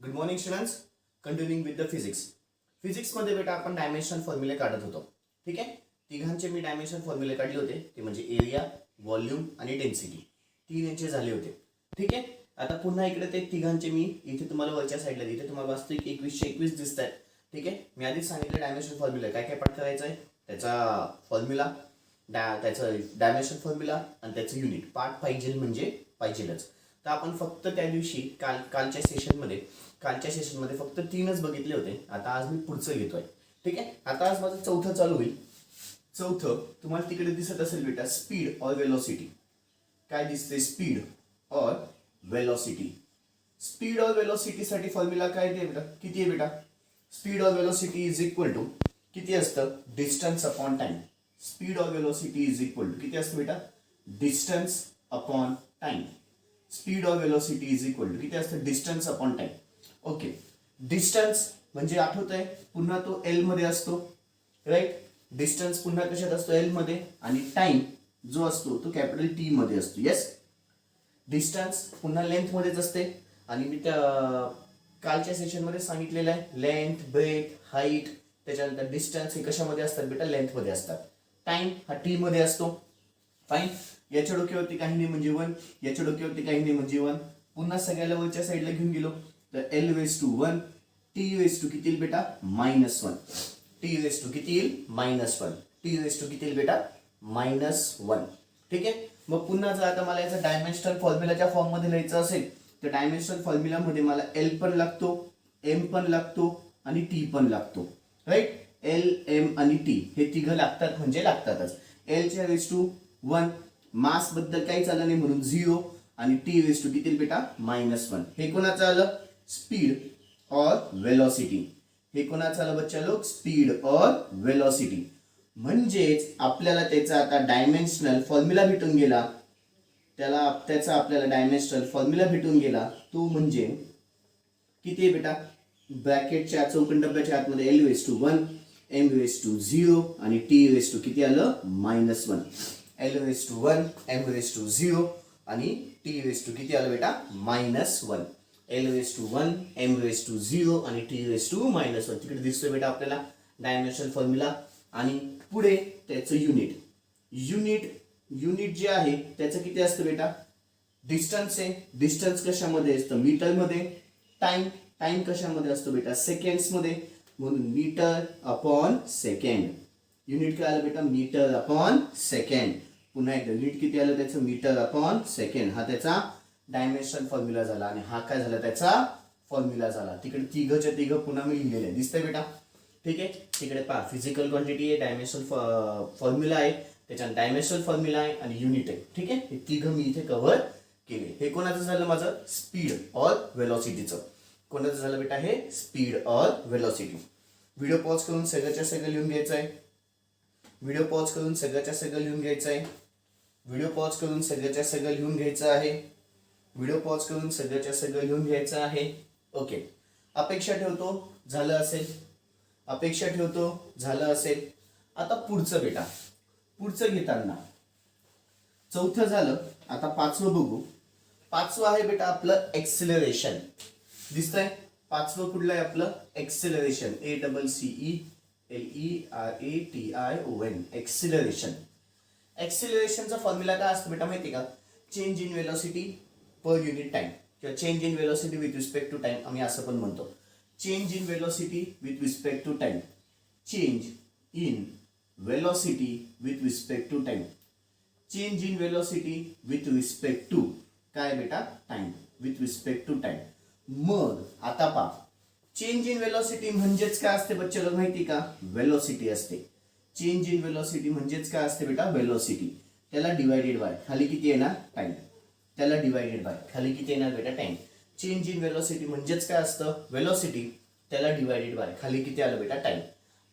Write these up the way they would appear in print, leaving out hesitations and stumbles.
Good morning students. Continuing with the physics. फिजिक्समध्ये बेटा आपण डायमेन्शन फॉर्म्युले काढत होतो. ठीक आहे. तिघांचे मी डायमेन्शन फॉर्म्युले काढले होते. ते म्हणजे एरिया, व्हॉल्यूम आणि डेन्सिटी. तीन यांचे झाले होते. ठीक आहे. आता पुन्हा इकडे ते तिघांचे मी इथे तुम्हाला वरच्या साईडला इथे तुम्हाला वास्तविक 21/21 दिसत आहेत. ठीक आहे. मी आधीच सांगितलं डायमेन्शन फॉर्म्युला काय काय पाठ करायचं आहे, त्याचा फॉर्म्युला, त्याचं डायमेन्शन फॉर्म्युला आणि त्याचं युनिट पाठ पाहिजे म्हणजे पाहिजेलच. तर आपण फक्त त्या दिवशी कालच्या सेशनमध्ये फक्त तीनच बघितले होते. आता आज मी पुढचं घेतोय. ठीक आहे. आता आज माझं चौथं चालू होईल. चौथं तुम्हाला तिकडे दिसत असेल बेटा, स्पीड ऑर वेलोसिटी. काय दिसते? Speed or velocity. Speed or velocity साठी फॉर्म्युला काय आहे बेटा? किती आहे बेटा? Speed or velocity is equal to किती असतं? Distance upon time. Speed or velocity is equal to किती असतं बेटा? Distance upon time. Speed or velocity is equal to किती असतं? Distance upon time. Okay. Distance म्हणजे आठवतंय पुन्हा तो एल मध्ये असतो, राईट. डिस्टन्स पुन्हा कशात असतो? एल मध्ये. आणि टाइम जो असतो तो कॅपिटल टी मध्ये असतो. येस. डिस्टन्स पुन्हा लेंथ मध्येच असते. आणि मी त्या कालच्या सेशन मध्ये सांगितलेलं आहे, लेंथ, ब्रेथ, हाईट, त्याच्यानंतर डिस्टन्स हे कशामध्ये असतात बेटा? लेंथ मध्ये असतात. टाइम हा टी मध्ये असतो. फाईन. याच्या डोक्यावरती काही नाही म्हणजे 1, याच्या डोक्यावरती काही नाही म्हणजे 1. पुन्हा सगळ्याला वरच्या साईडला घेऊन गेलो तर L raise to 1, T raise to किती येईल बेटा? -1. टी रेस टू किती येईल? -1. टी रेस टू किती येईल बेटा? -1. ठीक आहे. मग पुन्हा जर आता मला याचा डायमेन्शनल फॉर्म्युलाच्या फॉर्म मध्ये लिहायचं असेल तर डायमेन्शनल फॉर्म्युला मध्ये मला एल पण लागतो, एम पण लागतो आणि टी पण लागतो, राईट. एल, एम आणि टी हे तिघं लागतात म्हणजे लागतातच. एल च्या रेस टू 1, मास बद्दल काही चाललं नाही म्हणून 0 आणि टी रेस टू किती बेटा? -1. हे कोणाचं आलं? स्पीड और वेलोसिटी. हे कोणाचं आलं बच्चा लोक? स्पीड और वेलोसिटी. म्हणजेच आपल्याला त्याचा आता डायमेन्शनल फॉर्म्युला भेटून गेला. त्याचा आपल्याला डायमेन्शनल फॉर्म्युला भेटून गेला. तो म्हणजे किती आहे बेटा? ब्रॅकेटच्या चौकोन डब्याच्या आतमध्ये L raise to 1, M raise to 0 आणि टी रेस टू किती आलं? -1. L raise to 1, M raise to 0 आणि टी रेस टू किती आलं बेटा? -1. L raise to 1, M raise to 0 आणि टी रेस टू -1. तिकडे दिसतोय बेटा आपल्याला डायमेन्शनल फॉर्म्युला. आणि पुढे त्याचं युनिट जे आहे त्याचं किती असतं बेटा? डिस्टन्स आहे. डिस्टन्स कशामध्ये असतं? मीटर मध्ये. टाइम कशामध्ये असतो बेटा? सेकंड्स मध्ये. म्हणून मीटर अपॉन सेकंड. युनिट काय आलं बेटा? Metre upon second. पुन्हा एकदा युनिट किती आलं त्याचं? Metre upon second. हा त्याचा डायमेन्शन फॉर्म्युला झाला. आणि हा काय झाला? त्याचा फॉर्म्युला झाला. तिकडे तिघच्या तिघ पुन्हा मी लिहिलेले आहे. दिसतंय बेटा? ठीक आहे. तिकडे पहा, फिजिकल क्वांटिटी आहे, डायमेन्शनल फॉर्म्युला आहे, त्याच्यात डायमेन्शनल फॉर्म्युला आहे आणि युनिट आहे. ठीक आहे. हे तिघ मी इथे कव्हर केले. हे कोणाचं झालं माझं? स्पीड ऑर वेलोसिटीचं. कोणाचं झालं बेटा? हे speed or velocity. Video pause करून सगळ्याच्या सगळं लिहून घ्यायचं आहे. व्हिडिओ पॉज करून सगळ्याच्या सगळं लिहून घ्यायचं आहे. व्हिडिओ पॉज करून सगळ्याच्या सगळं लिहून घ्यायचं आहे. व्हिडिओ पॉज करून सगळ्याच्या सगळं लिहून घ्यायचं आहे. ओके. अपेक्षा ठेवतो झालं असेल. अपेक्षा ठेवतो झालं असेल. आता पुढचं बेटा, पुढचं घेताना चौथं झालं. आता पाचवं बघू. पाचवं आहे बेटा आपलं एक्सेलरेशन. दिसतंय? पाचवं कुठलं आहे आपलं? एक्सेलरेशन. ACCELERATION. एक्सेलरेशन. एक्सेलरेशनचा फॉर्म्युला काय असतो बेटा माहिती का? Change in velocity per unit time किंवा change in velocity with respect to time आम्ही असं पण म्हणतो. Change in velocity with respect to time. Change in velocity with respect to time. Change in velocity with respect to काय बेटा? Time. With respect to time. मग आता पहा, change in velocity म्हणजेच काय असते बच्चे लोक माहिती का? वेलोसिटी असते. चेंज इन वेलोसिटी म्हणजेच काय असते बेटा? वेलोसिटी. त्याला डिवायडेड बाय खाली किती येणार? टाइम. त्याला डिवायडेड बाय खाली किती येणार बेटा? टाइम. चेंज इन वेलोसिटी म्हणजेच काय असतं? वेलोसिटी. त्याला डिवायडेड बाय खाली किती आलं बेटा? टाइम.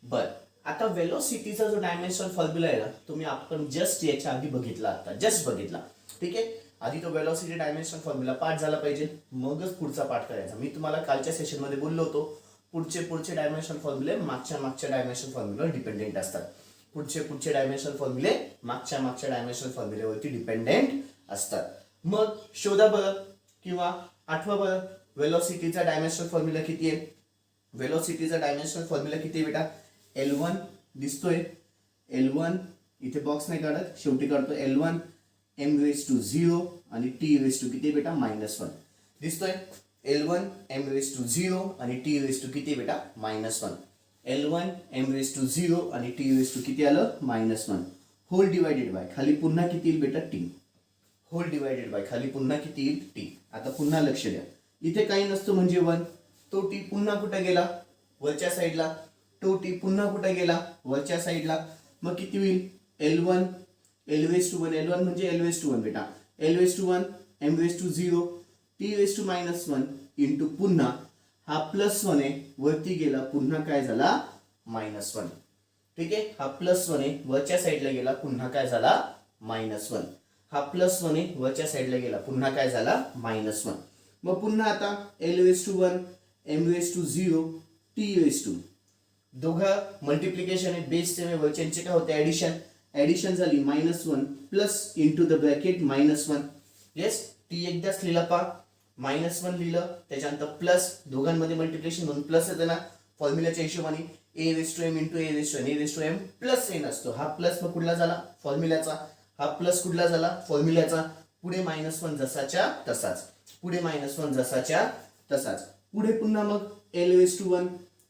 बर. आता वेलोसिटीचा जो डायमेन्शनल फॉर्म्युला आहे ना, तुम्ही आपण जस्ट याच्या आधी बघितला. आता जस्ट बघितला. ठीक आहे. आधी तो वेलोसिटी डायमेन्शनल फॉर्म्युला पाठ झाला पाहिजे, मगच पुढचा पाठ करायचा. मी तुम्हाला कालच्या सेशन मध्ये बोललो होतो, पुढचे डायमेन्शनल फॉर्म्युले मागच्या डायमेन्शनल फॉर्म्युलावर डिपेंडेंट असतात. पुढचे डायमेन्शनल फॉर्म्युले मागच्या डायमेन्शनल फॉर्म्युलेवरती डिपेंडेंट असतात. मग शोधा बरं किंवा आठवा बरं वेलोसिटीचा डायमेन्शनल फॉर्म्युला किती आहे? वेलोसिटीचा डायमेन्शनल फॉर्म्युला किती आहे बेटा? L1 दिसतोय, L1 इथे बॉक्स नाही काढत, शेवटी काढतो L1 m⁻0 आणि t⁻ किती बेटा? -1 दिसतोय. L1 m⁻0 आणि t⁻ किती बेटा? -1. L1 m⁻0 आणि t⁻ किती आलं? -1 होल डिवायडेड बाय खाली पुन्हा किती येईल बेटा? t होल डिवायडेड बाय खाली पुन्हा किती येईल? t. आता पुन्हा लक्ष द्या, इथे काही नसतं म्हणजे 1, तो t पुन्हा कुठे गेला? वरच्या साईडला. तो t पुन्हा कुठे गेला? वरच्या साईडला. मग किती होईल? L1 L⁻1 L1 म्हणजे L⁻1 बेटा, L⁻1 m⁻0 t⁻1 इंटू पुन्हा हा +1 आहे, वरती गेला पुन्हा काय झाला? -1. ठीक आहे, हा +1 आहे, वरच्या साईडला गेला पुन्हा काय झाला? -1. हा +1 आहे, वरच्या साईडला गेला पुन्हा काय झाला? -1. मग पुन्हा आता L⁻1 m⁻0 t⁻, दोघं मल्टिप्लिकेशन आहे, बेसचे वरच्यांचे काय होते? ऍडिशन झाली -1 plus into the bracket -1. Yes, T एकदाच लिहिला पा, -1 लिहिलं, त्याच्यानंतर प्लस, दोघांमध्ये मल्टिप्लिकेशन म्हणून प्लस येतं ना फॉर्म्युलाच्या हिशोबाने. a⁻m into a⁻m plus n असतो. हा प्लस मग कुठला झाला? फॉर्म्युल्याचा. हा प्लस कुठला झाला? फॉर्म्युल्याचा. पुढे -1 जसाच्या तसाच, पुढे -1 जसाच्या तसाच. पुढे पुन्हा मग L⁻1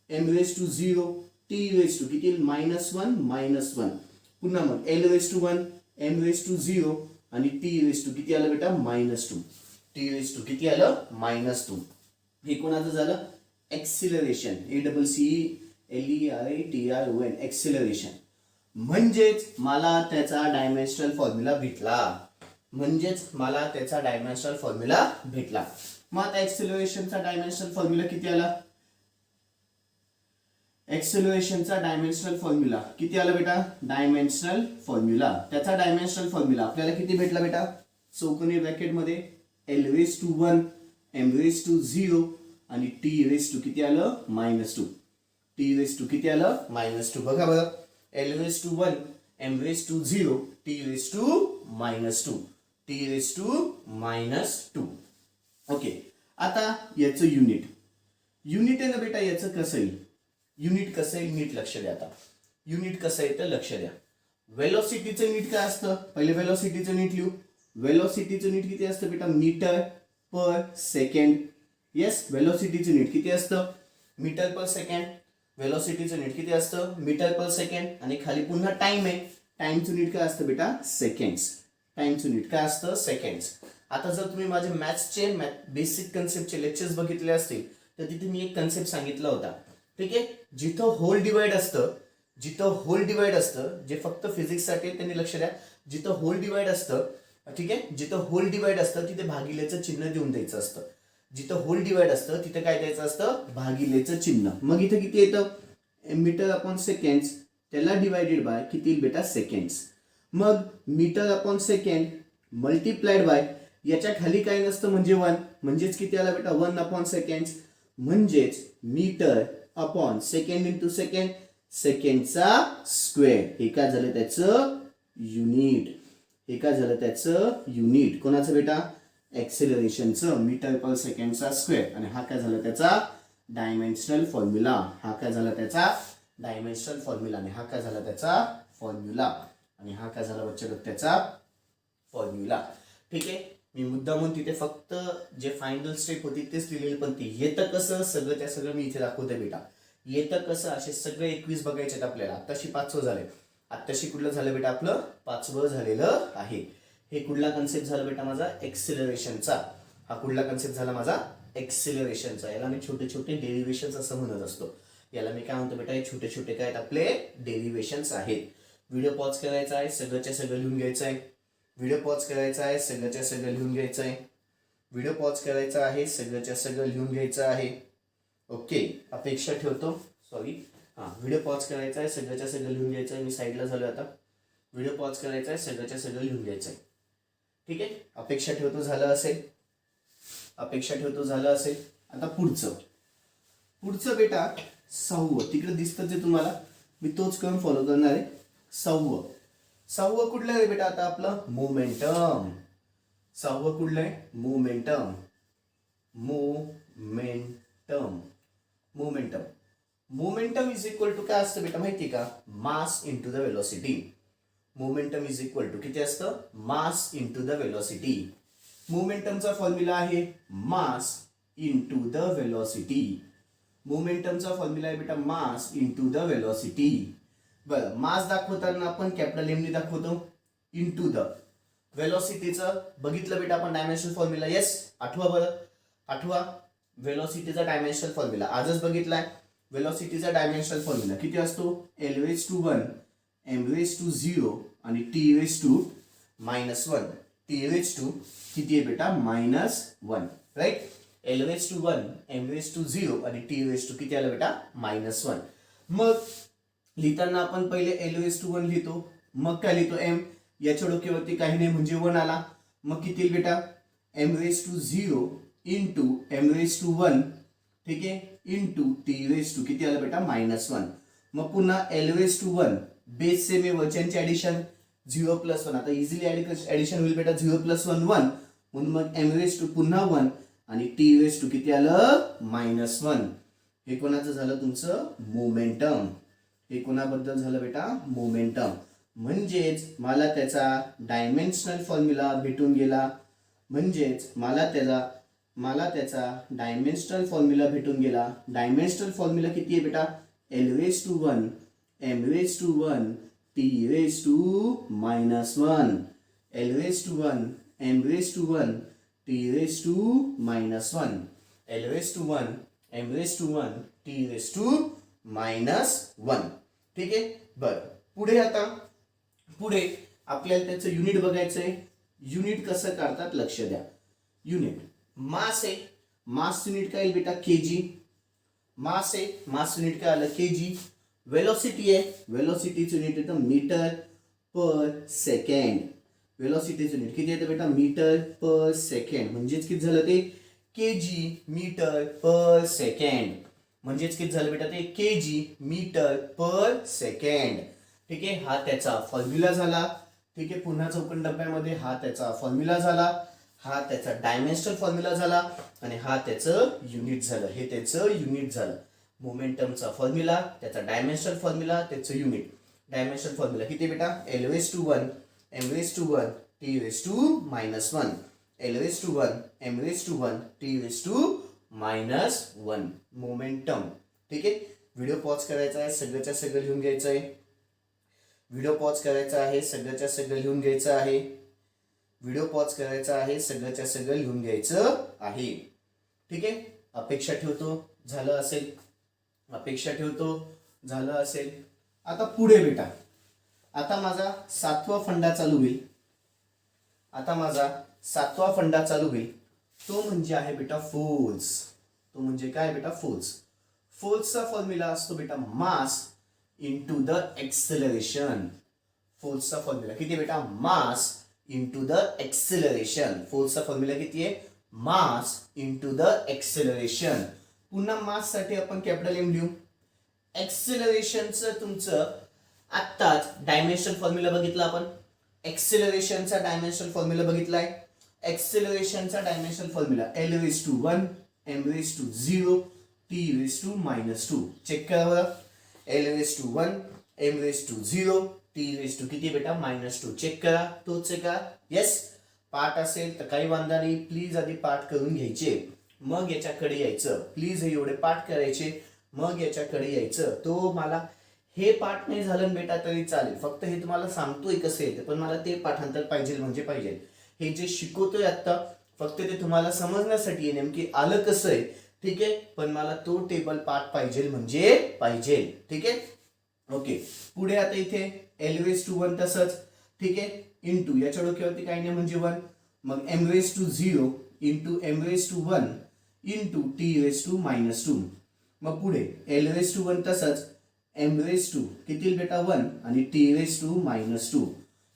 m⁻0 t⁻, किती? -1 पुन्हा मग L⁻1 m⁻0 आणि t⁻, किती आलं बेटा? -2. t⁻ किती आलं? -2. हे कोणाचं झालं? एक्सिलरेशन. ACCELERATION acceleration. म्हणजेच मला त्याचा डायमेन्शनल फॉर्म्युला भेटला. मग आता एक्सिलरेशनचा डायमेन्शनल फॉर्म्युला किती आला? एक्सेलरेशनचा डायमेन्शनल फॉर्म्युला किती आला बेटा? डायमेन्शनल फॉर्म्युला, त्याचा डायमेन्शनल फॉर्म्युला आपल्याला किती भेटला बेटा? चौकोनी ब्रॅकेट मध्ये L⁻1 m⁻0 आणि t⁻, किती आलं? -2. t⁻ किती आलं? -2. बघा बरं, L⁻1 m⁻0 t⁻2. ओके, आता याचं युनिट आहे ना बेटा, याचं कसं येईल? युनिट कसं आहे? नीट लक्ष द्या. आता युनिट कसं आहे तर लक्ष द्या. वेलोसिटीचं युनिट काय असतं? पहिले वेलोसिटीचं युनिट लिहू. वेलोसिटीचं युनिट किती असतं बेटा? मीटर पर सेकंड. येस, वेलोसिटीचं युनिट किती असतं? मीटर पर सेकंड. वेलोसिटीचं युनिट किती असतं? मीटर पर सेकंड. आणि खाली पुन्हा टाइम आहे, टाइमचं युनिट काय असतं बेटा? सेकंड्स. टाइमचं युनिट काय असतं? सेकंड्स. आता जर तुम्ही माझे मॅथ्सचे बेसिक कन्सेप्टचे लेक्चर्स बघितले असतील तर तिथे मी एक कन्सेप्ट सांगितला होता. ठीक आहे, जिथं होल डिवाइड असतं, जे फक्त फिजिक्स साठी त्यांनी लक्ष द्या. जिथं होल डिवाइड असतं, ठीक आहे, जिथं होल डिवाइड असतं तिथे भागिलेचं चिन्ह देऊन द्यायचं असतं. जिथं होल डिवाइड असतं तिथे काय द्यायचं असतं? भागिलेचं चिन्ह. मग इथं किती येतं? मीटर अपॉन सेकंड्स, त्याला डिवायडेड बाय किती बेटा? सेकंड्स. मग metre upon second multiplied by याच्या खाली काही नसतं म्हणजे 1, म्हणजेच किती आला बेटा? 1 अपॉन सेकंड्स. म्हणजेच metre upon second into second, सेकंडचा स्क्वेअर. हे काय झालं त्याचं? युनिट. कोणाचं बेटा? एक्सेलरेशनचं, मीटर पर सेकंडचा स्क्वेअर. आणि हा काय झाला त्याचा? Dimensional formula. आणि हा काय झाला बच्चे त्याचा फॉर्म्युला. ठीक आहे, मी मुद्दामून तिथे फक्त जे फायनल स्टेप होती तेच लिहिलेली, पण ती येतं कसं सगळं मी इथे दाखवतोय बेटा. येतं कसं असे सगळे 21 बघायचे आपल्याला. आत्ताशी 5वं झालंय. आत्ताशी कुठलं झालं बेटा? आपलं 5वं झालेलं आहे. हे कुठला कन्सेप्ट झाला बेटा माझा? एक्सिलरेशनचा. हा कुठला कन्सेप्ट झाला माझा? एक्सिलरेशनचा. याला मी छोटे छोटे डेरिव्हेशन्स असं म्हणत असतो. याला मी काय म्हणतो बेटा? हे छोटे छोटे काय आपले डेरिव्हेशन्स आहेत. व्हिडिओ पॉज करायचा आहे, सगळंच्या सगळं लिहून घ्यायचं आहे. व्हिडिओ पॉज करायचा आहे, सगळ्याच्या सगळं लिहून घ्यायचं आहे. ओके, अपेक्षा ठेवतो. सॉरी, व्हिडिओ पॉज करायचा आहे, सगळ्याच्या सगळं लिहून घ्यायचं आहे. मी साईडला झालो आता. व्हिडिओ पॉज करायचा आहे, सगळ्याच्या सगळं लिहून घ्यायचं आहे. ठीक आहे, अपेक्षा ठेवतो झालं असेल. आता पुढचं बेटा 6वं तिकडे दिसतं जे तुम्हाला, मी तोच करून फॉलो करणार आहे. 6वं कुठलं आहे बेटा? आता आपलं मोमेंटम. 6वं कुठलं आहे? Momentum. Momentum. Momentum is equal to काय असतं बेटा माहिती का? Mass into the velocity. Momentum is equal to किती असतं? Mass into the velocity. मोमेंटमचा फॉर्म्युला आहे मास इंटू द वेलोसिटी. मोमेंटमचा फॉर्म्युला आहे बेटा मास इंटू द वेलोसिटी. बरं, मास दाखवताना आपण कॅपिटल एम ने दाखवतो इंटू द. वेलोसिटीचं बघितलं बेटा आपण डायमेन्शनल फॉर्म्युला. येस, आठवा बरं, आठवा. वेलोसिटीचा डायमेन्शनल फॉर्म्युला आजच बघितलाय. वेलोसिटीचा डायमेन्शनल फॉर्म्युला किती असतो? L⁻⁴ m⁻�0 आणि T⁻⁻1. T⁻⁴ किती आहे बेटा? -1. राईट. L⁻⁴ m⁻�0 आणि T⁻⁴ किती आलं बेटा? -1. मग लिहिताना आपण पहिले L⁻⁴ लिहितो, मग काय लिहितो? m. याच्या डोक्यावरती काही नाही म्हणजे 1 आला. मग किती येईल बेटा? m⁻�0 इंटू m⁻⁴ ठीक आहे इंटू T⁻⁴ किती आलं बेटा? -1. मग पुन्हा L⁻⁴ बेस सेम आहे, वरच्यांची ऍडिशन 0 + 1. आता इझिली ऍडिशन होईल बेटा. 0 + 1 1 म्हणून मग m⁻⁴ पुन्हा 1 आणि T⁻⁴ किती आलं? -1. हे कोणाचं झालं? तुमचं मोमेंटम. हे कोणाबद्दल झालं बेटा? मोमेंटम. म्हणजेच मला त्याचा डायमेन्शनल फॉर्म्युला भेटून गेला. म्हणजेच मला त्याचा डायमेन्शनल फॉर्म्युला भेटून गेला. डायमेन्शनल फॉर्म्युला किती आहे बेटा? L⁻⁴ m⁻⁴ T⁻⁻1. L⁻⁴ m⁻⁴ T⁻⁻1. L⁻⁴ m⁻⁴ T⁻⁻1. ठीक आहे. बरं, पुढे आता आपल्याला त्याचं युनिट बघायचंय. युनिट कसं काढतात लक्ष द्या. युनिट मास आहे. मास युनिट काय बेटा? केजी. मास आहे, मास युनिट काय आलं? केजी. वेलोसिटी आहे, वेलोसिटीचं युनिट येतं मीटर पर सेकंड. वेलोसिटीचं युनिट किती येतं बेटा? मीटर पर सेकंड. म्हणजेच किती झालं ते? केजी मीटर पर सेकंड. म्हणजेच किती झालं बेटा? ते केजी मीटर पर सेकंड. ठीक आहे. हा त्याचा फॉर्म्युला झाला. ठीक आहे. पुन्हा चौकोन डब्यामध्ये हा त्याचा फॉर्म्युला झाला. हा त्याचा डायमेन्शनल फॉर्म्युला झाला आणि हा त्याचं युनिट झालं. हे त्याचं युनिट झालं. मोमेंटमचा फॉर्म्युला, त्याचा डायमेन्शनल फॉर्म्युला, त्याचं युनिट. डायमेन्शनल फॉर्म्युला किती बेटा? L⁻⁴ m⁻⁴ T⁻⁻1. L⁻⁴ m⁻⁴ T⁻⁻1. Momentum. ठीक आहे. व्हिडिओ पॉज करायचा आहे, सगळ्याच्या सगळं लिहून घ्यायचं आहे. व्हिडिओ पॉज करायचा आहे, सगळ्याच्या सगळं लिहून घ्यायचं आहे. व्हिडिओ पॉज करायचा आहे, सगळ्याच्या सगळं लिहून घ्यायचं आहे. ठीक आहे. अपेक्षा ठेवतो झालं असेल. अपेक्षा ठेवतो झालं असेल. आता पुढे बेटा, आता माझा 7वा फंडा चालू होईल. आता माझा 7वा फंडा चालू होईल. तो म्हणजे आहे बेटा फोर्स. तो म्हणजे काय बेटा? फोर्स. फोर्सचा फॉर्म्युला असतो बेटा मास इंटू द एक्सेलरेशन. फोर्सचा फॉर्म्युला किती बेटा? Mass into the acceleration. फोर्सचा फॉर्म्युला किती आहे? Mass into the acceleration. पुन्हा मास साठी आपण कॅपिटल एम लिहू. एक्सेलरेशनचं तुमचं आत्ताच डायमेन्शनल फॉर्म्युला बघितला आपण. एक्सेलरेशनचा डायमेन्शनल फॉर्म्युला बघितलाय. एक्सेलरेशनचा dimensional formula L⁻⁴ m⁻�0 T⁻⁻2. Check करा बरं. L⁻⁴ m⁻�0 T⁻⁻2 किती बेटा? -2. चेक करा. तोच आहे का? येस. पाठ असेल तर काही वांधा नाही. प्लीज आधी पाठ करून घ्यायचे, मग याच्याकडे यायचं. प्लीज हे एवढे पाठ करायचे, मग याच्याकडे यायचं. तो मला हे पाठ नाही झालं बेटा तरी चालेल, फक्त हे तुम्हाला सांगतोय कसं येते, पण मला ते पाठांतर पाहिजे म्हणजे पाहिजे. हे जे शिकवतोय आता फक्त ते तुम्हाला समजण्यासाठी नेमकी आलं कसं आहे. ठीक आहे. पण मला तो टेबल पाठ पाहिजे म्हणजे पाहिजे. ठीक आहे. ओके. पुढे आता इथे L⁻⁴ तसंच. ठीक आहे. इंटू याच्या डोक्यावरती काही नाही म्हणजे 1. मग m⁻�0 into m⁻⁴ into T⁻⁻2. मग पुढे L⁻⁴ तसंच. m⁻⁴ किती बेटा? 1 आणि T⁻⁻2.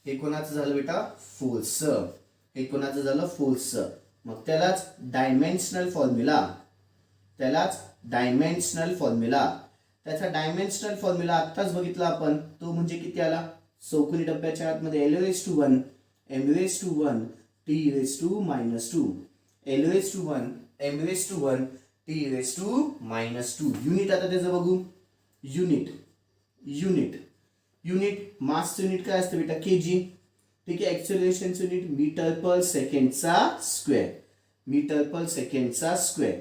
हे कोणाचं झालं बेटा? फोर्सचं. हे कोणाचं झालं? फोर्सचं. मग त्यालाच डायमेन्शनल फॉर्म्युला. त्याचा डायमेन्शनल फॉर्म्युला आत्ताच बघितला आपण. तो म्हणजे किती आला? चौकोनी डब्याच्या आतमध्ये L⁻⁴ m⁻⁴ T⁻⁻2. L⁻⁴ M raise to 1 T raise to minus 2. Unit आता त्याचं बघू. Unit unit unit mass unit काय असतं बेटा केजी. ठीक आहे. एक्सेलरेशन युनिट मीटर पर सेकंडचा स्क्वेअर. मीटर पर सेकंडचा स्क्वेअर.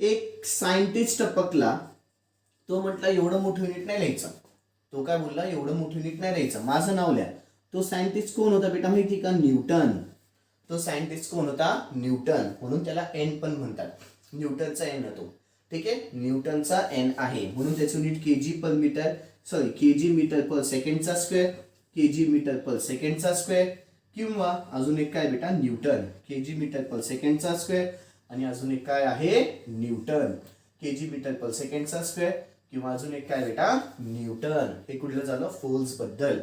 एक सायंटिस्ट टपकला, तो म्हटला एवढं मोठं युनिट नाही लिहायचं. तो काय बोलला एवढं मोठं युनिट नाही लिहायचं, माझं नाव लिहा. तो सायंटिस्ट कोण होता बेटा माहिती का? न्यूटन. तो सायंटिस्ट कोण होता? न्यूटन. म्हणून त्याला एन पण म्हणतात. न्यूटनचा एन होतो. ठीक आहे. न्यूटनचा एन आहे म्हणून त्याचं युनिट केजी पर मीटर केजी मीटर पर सेकंडचा स्क्वेअर. केजी मीटर पर सेकंडचा स्क्वेअर. किंवा अजून एक काय बेटा? न्यूटन. केजी मीटर पर सेकंडचा स्क्वेअर. आणि अजून एक काय आहे? न्यूटन. केजी मीटर पर सेकंडचा स्क्वेअर. किंवा अजून एक काय बेटा? न्यूटन. हे कुठलं झालं? फोर्स बद्दल.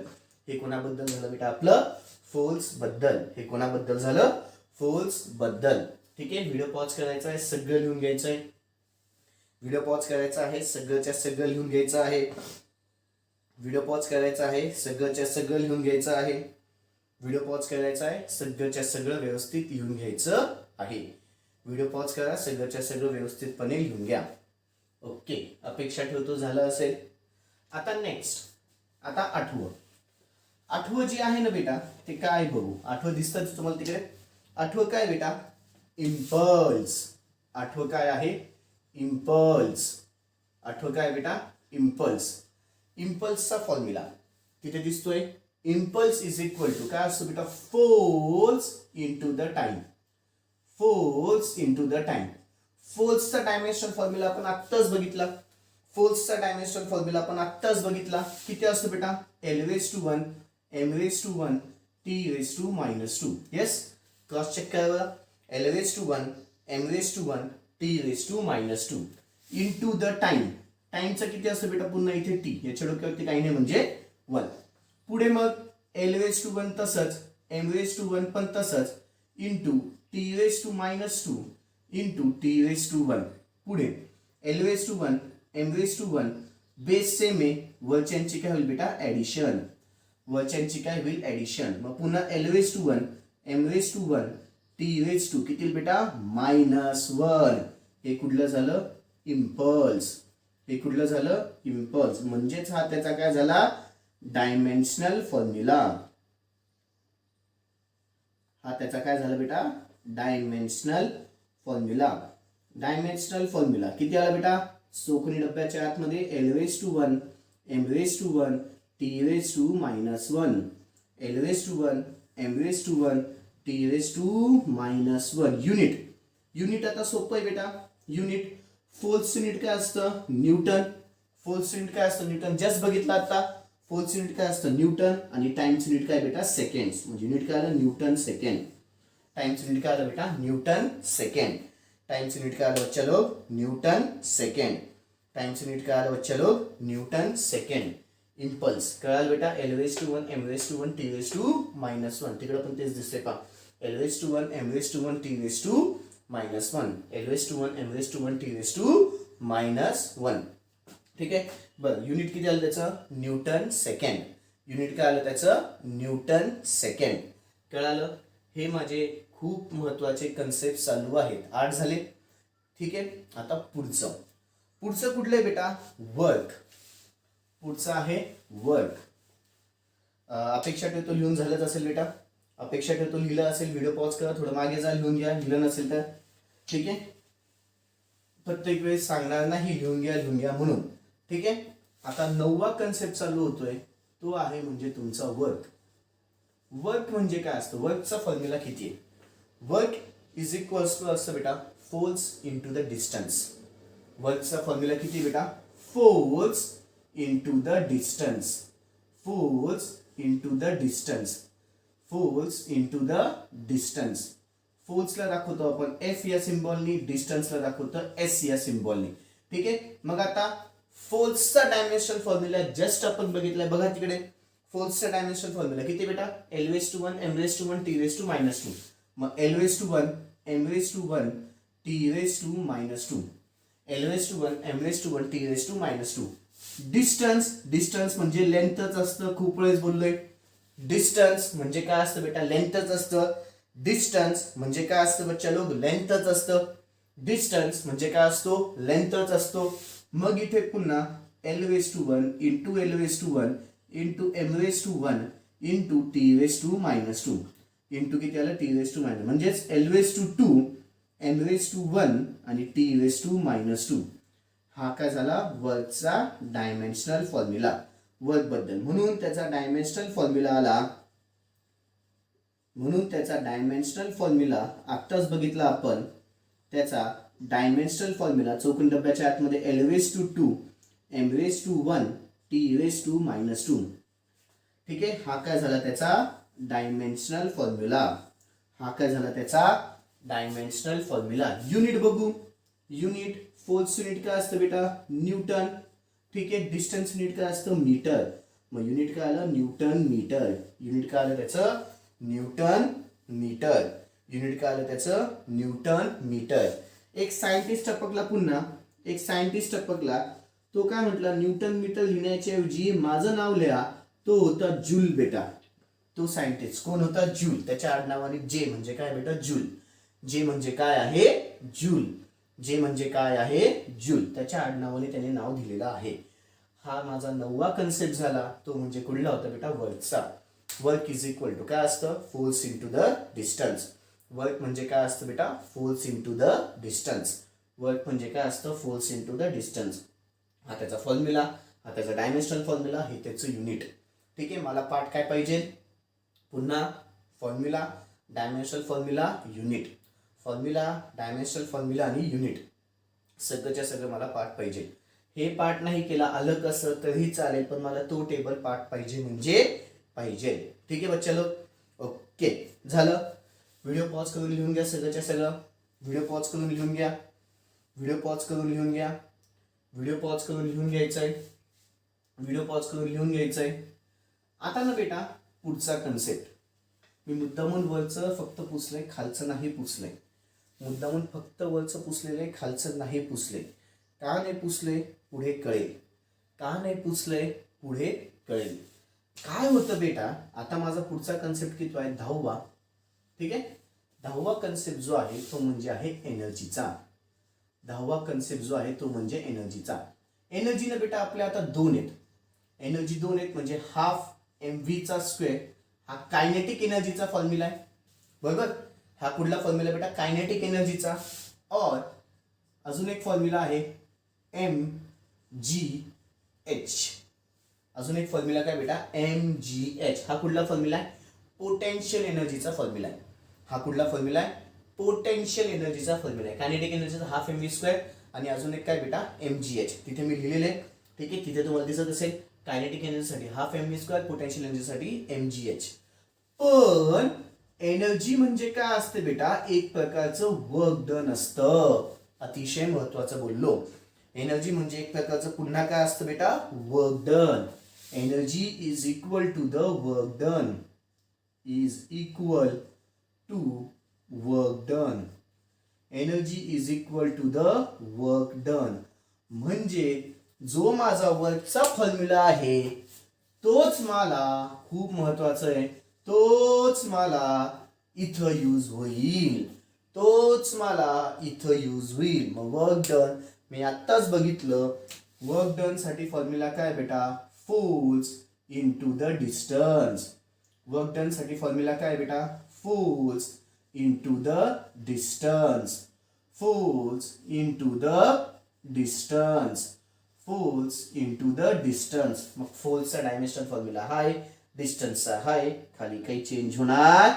हे कोणाबद्दल झालं बेटा? आपलं फोर्स बद्दल. हे कोणाबद्दल झालं? फोर्स बद्दल. ठीक आहे. व्हिडिओ पॉज करायचा आहे, सगळं लिहून घ्यायचं आहे. व्हिडिओ पॉज करायचा आहे, सगळंच्या सगळं लिहून घ्यायचं आहे. व्हिडिओ पॉज करायचा आहे, सगळंच्या सगळं लिहून घ्यायचं आहे. व्हिडिओ पॉज करायचा आहे, सगळंच्या सगळं व्यवस्थित लिहून घ्यायचं आहे. व्हिडिओ पॉज करा, सगळंच्या सगळं व्यवस्थितपणे लिहून घ्या. ओके. अपेक्षा ठेवतो झालं असेल. आता नेक्स्ट, आता आठवं जे आहे ना बेटा ते काय बघू. आठवं दिसतं तुम्हाला तिकडे. आठवं काय बेटा? इम्पल्स. आठवं काय आहे? इम्पल्स. आठवं काय बेटा? इम्पल्स. इम्पल्सचा फॉर्म्युला तिथे दिसतोय. इम्पल्स इज इक्वल टू काय असतो बेटा? Force into the time. Force into the time. फोर्सचा डायमेन्शन फॉर्म्युला आपण आत्ताच बघितला. फोर्सचा डायमेन्शन फॉर्म्युला आपण आत्ताच बघितला. किती असतो बेटा? L raise to 1 M raise to 1 T raise to minus 2. Yes. Cross check करा. L raise to 1 M raise to 1 T raise to minus 2 into the time. टाइमचं किती असतं बेटा? पुन्हा इथे टी. याच्या डोक्यावरती काही नाही म्हणजे 1. पुढे मग एल रेस टू 1 तसंच, एम रेस टू 1 पण तसंच, into T raise to minus 2 into T raise to 1. पुढे L raise to 1 M raise to 1 base same आहे. वरच्यांची काय होईल बेटा? ऍडिशन. वरच्यांची काय होईल? ऍडिशन. मग पुन्हा L raise to 1 M raise to 1 T raise to किती बेटा? मायनस 1. हे कुठलं झालं? इम्पल्स. हे कुठलं झालं? इम्पल्स. म्हणजेच हा त्याचा काय झाला? Dimensional formula. हा त्याचा काय झाला बेटा? Dimensional formula. डायमेन्शनल फॉर्म्युला किती आला बेटा? चौकोनी डब्याच्या आतमध्ये L raise to 1 M raise to 1 T raise to minus 1. L raise to 1 M raise to 1 T raise to minus 1. Unit. Unit आता सोपं आहे बेटा. युनिट. फोर्स युनिट काय असतं? न्यूटन. फोर्स युनिट काय असतं? न्यूटन. जस्ट बघितलं आता. फोर्स युनिट काय असतं? न्यूटन. आणि टाइम्स युनिट काय बेटा? सेकंड्स. म्हणजे युनिट काय आलं? Newton second. टाइम्स युनिट काय आलं बेटा? Newton second. टाइम्स युनिट काय आलं बच्चा लोग? Newton second. टाइम्स युनिट काय आलं बच्चा लोग? Newton second. इम्पल्स कळालं बेटा? L raise to 1 M raise to 1 T raise to minus 1. तिकडे पण तेच दिसते का? L raise to 1 M raise to 1 T raise to minus 1. L raise to 1 M raise to 1 T raise to minus 1. ठीक आहे. बरं. युनिट किती आलं त्याचं? Newton second. युनिट काय आलं त्याचं? Newton second. कळालं? हे माझे खूप महत्वाचे कन्सेप्ट चालू आहेत. 8 झाले. ठीक आहे. आता पुढचं कुठलं आहे बेटा? वर्क. पुढचं आहे वर्क. अपेक्षा ठेवतो लिहून झालंच असेल बेटा. अपेक्षा ठेवतो लिहिलं असेल. व्हिडिओ पॉज करा, थोडं मागे जा, लिहून घ्या. लिहिलं नसेल तर ठीक आहे. प्रत्येक वेळेस सांगणार नाही लिहून घ्या म्हणून. ठीक आहे. आता 9वा कन्सेप्ट चालू होतोय. तो आहे म्हणजे तुमचा वर्क. वर्क म्हणजे काय असतं? वर्कचा फॉर्म्युला किती आहे? वर्क इज इक्वल्स टू असतं बेटा फोर्स इंटू द डिस्टन्स. वर्कचा फॉर्म्युला किती बेटा? Force into the distance. Force into the distance. Force into the distance. फोर्सला दाखवतो आपण एफ या सिम्बॉलनी, डिस्टन्सला दाखवतो एस या सिम्बॉलनी. ठीक आहे. मग आता फोर्सचा डायमेन्शन फॉर्म्युला जस्ट आपण बघितलाय. बघा तिकडे फोर्सचा डायमेन्शन फॉर्म्युला किती बेटा? L raise to 1 M raise to 1 T raise to minus 2. मग L raise to 1 M raise to 1 T raise to minus 2. L raise to 1 M raise to 1 T raise to minus 2. Distance म्हणजे लेंथच असतं. खूप वेळेस बोललोय. Distance म्हणजे काय असतं बेटा? लेंथच असतं. डिस्टन्स म्हणजे काय असतं बच्चा लोक? लेंथच असतं. डिस्टन्स म्हणजे काय असतो, लेंथच असतो. मग इथे पुन्हा L⁻⁴ into L⁻⁴ into M⁻⁴ into T⁻⁻², into किती आलं T⁻⁻, म्हणजेच L⁻², M⁻⁴ आणि T⁻⁻². हा काय झाला वर्कचा डायमेन्शनल फॉर्म्युला वर्क बद्दल. म्हणून त्याचा डायमेन्शनल फॉर्म्युला आला, म्हणून त्याचा डायमेन्शनल फॉर्म्युला आत्ताच बघितला आपण. त्याचा डायमेन्शनल फॉर्म्युला चौकोन डब्याच्या आतमध्ये L⁻², M⁻⁴ T⁻⁻². ठीक आहे, हा काय झाला त्याचा डायमेन्शनल फॉर्म्युला. हा काय झाला त्याचा डायमेन्शनल फॉर्म्युला. युनिट बघू. युनिट फोर्स युनिट काय असतं बेटा, न्यूटन. ठीक आहे, डिस्टन्स युनिट काय असतं, मीटर. मग युनिट काय आलं, न्यूटन मीटर. युनिट काय आलं त्याचं, न्यूटन मीटर. युनिट काय आलं त्याचं, न्यूटन मीटर. एक सायंटिस्ट टपकला, पुन्हा एक सायंटिस्ट टपकला. तो काय म्हटला, न्यूटन मीटर लिहिण्याच्या ऐवजी माझं नाव लिहा. तो होता जूल बेटा. तो सायंटिस्ट कोण होता, जूल. त्याच्या आडनावाने जे म्हणजे काय बेटा, जूल. जे म्हणजे काय आहे, जूल. जे म्हणजे काय आहे, जूल. त्याच्या आडनावाने त्याने नाव दिलेलं आहे. हा माझा 9वा कन्सेप्ट झाला. तो म्हणजे कुठला होता बेटा, वर्कचा. वर्क इज इक्वल टू काय असतं, force into the distance. Work म्हणजे काय असतं बेटा, force into the distance. Work म्हणजे काय असतं, फोर्स इंटू द डिस्टन्स. हा त्याचा फॉर्म्युला, हा त्याचा डायमेन्शनल फॉर्म्युला, हे त्याचं युनिट. ठीक आहे, मला पार्ट काय पाहिजे, पुन्हा formula, dimensional formula, unit. Formula, dimensional formula आणि युनिट, सगळंच्या सगळं मला पार्ट पाहिजे. हे पार्ट नाही केला आलं कसं तरी चालेल, पण मला तो टेबल पार्ट पाहिजे म्हणजे पाहिजे. ठीक आहे बच्चा लोक, ओके झालं. व्हिडिओ पॉज करून लिहून घ्या सगळंच्या सगळं. व्हिडिओ पॉज करून लिहून घ्या. व्हिडिओ पॉज करून लिहून घ्या. व्हिडिओ पॉज करून लिहून घ्यायचा आहे. व्हिडिओ पॉज करून लिहून घ्यायचा आहे. आता ना बेटा पुढचा कन्सेप्ट. मी मुद्दामून वरचं फक्त पुसलंय, खालचं नाही पुसलंय. मुद्दामून फक्त वरचं पुसलेलं आहे, खालचं नाही पुसले. का नाही पुसले पुढे कळेल. का नाही पुसले पुढे कळेल. काय होतं बेटा, आता माझा पुढचा कन्सेप्ट किती आहे, 10वा. ठीक आहे, 10वा कन्सेप्ट जो आहे तो म्हणजे आहे एनर्जीचा. 10वा कन्सेप्ट जो आहे तो म्हणजे एनर्जीचा. एनर्जी ना बेटा आपल्या आता 2 आहेत. एनर्जी 2 आहेत म्हणजे हाफ mv². हा कायनेटिक एनर्जीचा फॉर्म्युला आहे, बरोबर. हा कुठला फॉर्म्युला बेटा, कायनेटिक एनर्जीचा. और अजून एक फॉर्म्युला आहे mgh. अजून एक फॉर्म्युला काय बेटा, mgh. हा कुठला फॉर्म्युला आहे, पोटेन्शियल एनर्जीचा फॉर्म्युला आहे. हा कुठला फॉर्म्युला आहे, पोटेन्शियल एनर्जीचा फॉर्म्युला आहे. कायनेटिक एनर्जीचा हाफ mv² आणि अजून एक काय बेटा, mgh. तिथे मी लिहिलेले आहे. ठीक आहे, तिथे तुम्हाला दिसत असेल. कायनेटिक एनर्जीसाठी हाफ mv², पोटेन्शियल एनर्जीसाठी mgh. पण एनर्जी म्हणजे काय असते बेटा, एक प्रकारचं वर्क डन असतं. अतिशय महत्वाचं बोललो. एनर्जी म्हणजे एक प्रकारचं पुन्हा काय असतं बेटा, work done. Energy is equal to the work done. Is equal to work done. Energy is equal to the work done. म्हणजे जो माझा वर्कचा फॉर्म्युला आहे तोच मला, खूप महत्वाचं आहे, तोच मला इथं यूज होईल. तोच मला इथं यूज होईल. मग वर्क डन मी आत्ताच बघितलं. वर्क डन साठी फॉर्म्युला काय बेटा, force into the distance. Work done साठी फॉर्म्युला काय बेटा, force into the distance. Force into the distance. Force into the distance. मग फोर्सचा डायमेन्शनल फॉर्म्युला हाय, डिस्टन्सचा हाय. खाली काही चेंज होणार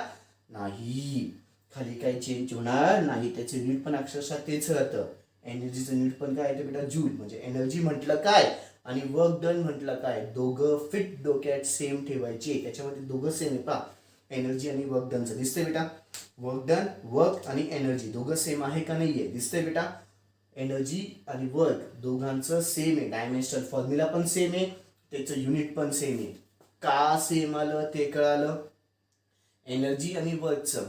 नाही. खाली काही चेंज होणार नाही. त्याचे युनिट पण अक्षरशः तेच राहतं. एनर्जीचं युनिट पण काय येतं बेटा, जूल. म्हणजे एनर्जी म्हटलं काय आणि वर्क डन म्हटलं काय, दोघं फिट डोक्यात सेम ठेवायचे. त्याच्यामध्ये दोघं सेम आहे पा, एनर्जी आणि वर्क डनचं. दिसतंय बेटा, वर्क डन, वर्क आणि एनर्जी दोघं सेम आहे का नाहीये, दिसतंय बेटा. एनर्जी आणि वर्क दोघांचं सेम आहे. डायमेन्शनल फॉर्म्युला पण सेम आहे, त्याचं युनिट पण सेम आहे. का सेम आलं ते कळालं. एनर्जी आणि वर्कचं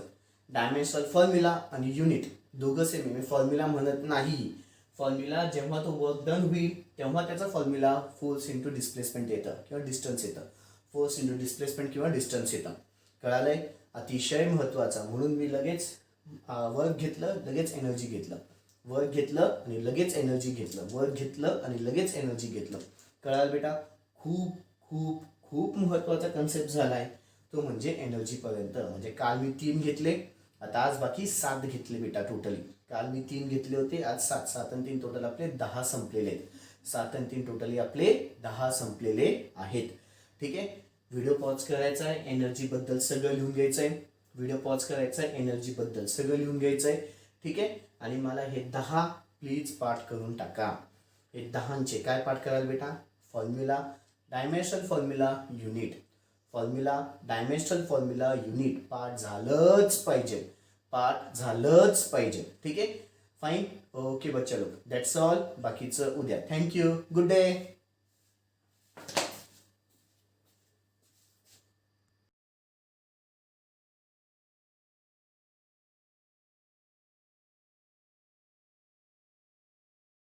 डायमेन्शनल फॉर्म्युला आणि युनिट दोघं सेम आहे. मी फॉर्म्युला म्हणत नाही. फॉर्म्युला जेव्हा तो वर्क डन होईल तेव्हा त्याचा फॉर्म्युला फोर्स इंटू डिस्प्लेसमेंट येतं किंवा डिस्टन्स येतं. फोर्स इंटू डिस्प्लेसमेंट किंवा डिस्टन्स येतं. कळालंय, अतिशय महत्वाचा. म्हणून मी लगेच वर्क घेतलं, लगेच एनर्जी घेतलं. वर घेतलं आणि लगेच एनर्जी घेतलं, वर घेतलं आणि लगेच एनर्जी घेतलं. कळाल बेटा? खूप खूप खूप महत्वाचा कन्सेप्ट झालाय तो म्हणजे एनर्जी पर्यंत. म्हणजे काल मी 3 घेतले, आता आज बाकी 7 घेतले बेटा टोटली. काल मी 3 घेतले होते, आज 7. 7 आणि 3 टोटल आपले 10 संपलेले आहेत. 7 आणि 3 टोटली आपले 10 संपलेले आहेत. ठीक आहे. व्हिडिओ पॉज करायचा आहे, एनर्जी बद्दल सगळं लिहून घ्यायचं आहे. व्हिडिओ पॉज करायचा आहे, एनर्जी बद्दल सगळं लिहून घ्यायचं आहे. ठीक आहे. आणि मला हे 10 प्लीज पाठ करून टाका. हे 10चे काय पाठ कराल बेटा? Formula, dimensional formula, unit. Formula, dimensional formula, unit पाठ झालंच पाहिजे. पाठ झालंच पाहिजे. ठीक आहे. फाईन. ओके बच्चा लोक, दॅट्स ऑल. बाकीचं उद्या. थँक्यू. Good day.